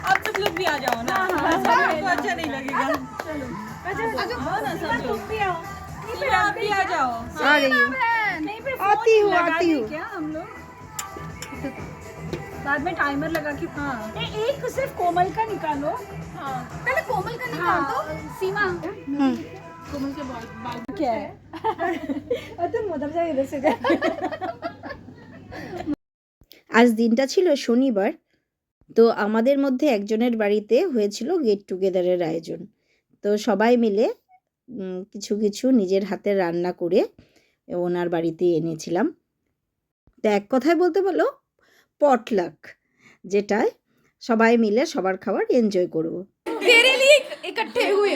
आप सब लोग भी आ जाओ ना, तो अच्छा नहीं लगेगा। आप भी आ जाओ। आ रही हूँ, आती हूँ। क्या हम लोग बाद में टाइमर लगा के, हाँ एक सिर्फ कोमल का निकालो। हाँ पहले कोमल का निकाल दो। सीमा कोमल के बाल क्या है? तुम मतलब से इधर से আজ দিনটা ছিল শনিবার। তো আমাদের মধ্যে একজনের বাড়িতে হয়েছিল গেট টুগেদারের আয়োজন। তো সবাই মিলে কিছু কিছু নিজের হাতে রান্না করে ওনার বাড়িতে এনেছিলাম। তো এক কথায় বলতে বলো পটলাক, যেটায় সবাই মিলে সবার খাবার এনজয় করব। तेरे लिए इकट्ठे हुए,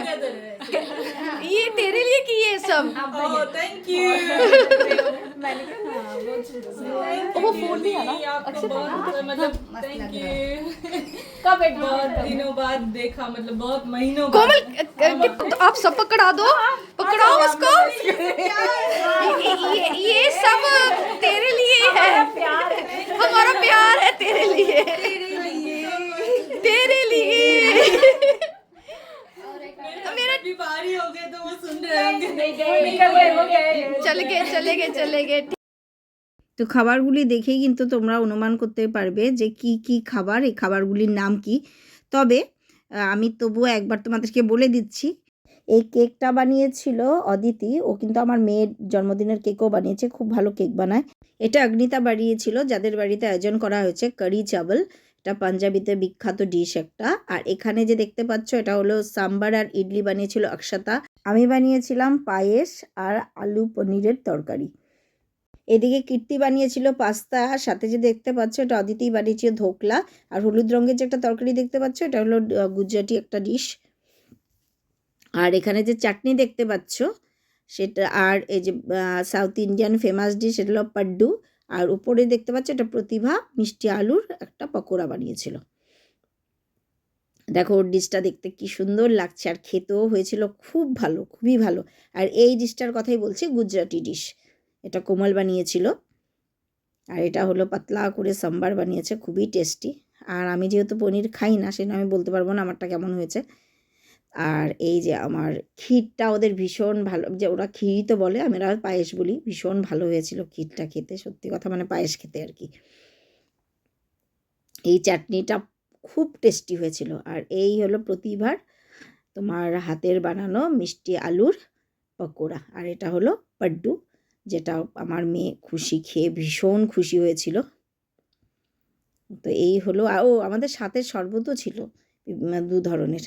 ये तेरे लिए किए सब। Thank you. वो फूल भी है ना, आपको बहुत मतलब थैंक यू। कब बहुत दिनों बाद देखा, मतलब बहुत महीनों बाद। कोमल तो आप सब पकड़ा दो, पकड़ाओ उसको। ये सब तेरे लिए है, हमारा प्यार है तेरे लिए, तेरे लिए। मेरा बीमारी हो गए तो वो सुन रहे होंगे। चले गए। তো খাবারগুলি দেখেই কিন্তু তোমরা অনুমান করতে পারবে যে কি কি খাবার, এই খাবারগুলির নাম কি। তবে আমি তবুও একবার তোমাদেরকে বলে দিচ্ছি। এই কেকটা বানিয়েছিল অদিতি, ও কিন্তু আমার মেয়ের জন্মদিনের কেকও বানিয়েছে, খুব ভালো কেক বানায়। এটা অগ্নিতা বানিয়েছিল, যাদের বাড়িতে আয়োজন করা হয়েছে কারি চাবল। এটা পাঞ্জাবিতে বিখ্যাত ডিশ একটা। আর এখানে যে দেখতে পাচ্ছ এটা হলো সাম্বার আর ইডলি বানিয়েছিল অক্ষতা। আমি বানিয়েছিলাম পায়েস আর আলু পনিরের তরকারি। এদিকে কীর্তি বানিয়েছিল পাস্তা, আর সাথে যে দেখতে পাচ্ছ এটা অদিতি বানিয়েছিল ধোকলা। আর হলুদ রঙের যে একটা তরকারি দেখতে পাচ্ছ এটা হলো গুজরাটি একটা ডিশ। আর এখানে যে চাটনি দেখতে পাচ্ছ সেটা, আর এই যে সাউথ ইন্ডিয়ান ফেমাস ডিশ সেটা হলো পাড্ডু। আর উপরে দেখতে পাচ্ছ এটা প্রতিভা মিষ্টি আলুর একটা পকোড়া বানিয়েছিল। দেখো ওর ডিশটা দেখতে কি সুন্দর লাগছে, আর খেতেও হয়েছিল খুব ভালো, খুবই ভালো। আর এই ডিশটার কথাই বলছি, গুজরাটি ডিশ। এটা কোমল বানিয়েছিল। আর এটা হলো পাতলা করে সাম্বার বানিয়েছে, খুবই টেস্টি। আর আমি যেহেতু পনির খাই না, সেটা আমি বলতে পারবো না আমারটা কেমন হয়েছে। আর এই যে আমার ক্ষীরটা ওদের ভীষণ ভালো, যে ওরা ক্ষীরই তো বলে, আমরা পায়েস বলি, ভীষণ ভালো হয়েছিল ক্ষীরটা খেতে, সত্যি কথা মানে পায়েস খেতে আর কি। এই চাটনিটা খুব টেস্টি হয়েছিল। আর এই হলো প্রতিভার তোমার হাতের বানানো মিষ্টি আলুর পকোড়া। আর এটা হলো পাড্ডু, যেটা আমার মেয়ে খেয়ে ভীষণ খুশি হয়েছিল। তো এই হলো। ও আমাদের সাথে শরবতও ছিল 2 ধরনের।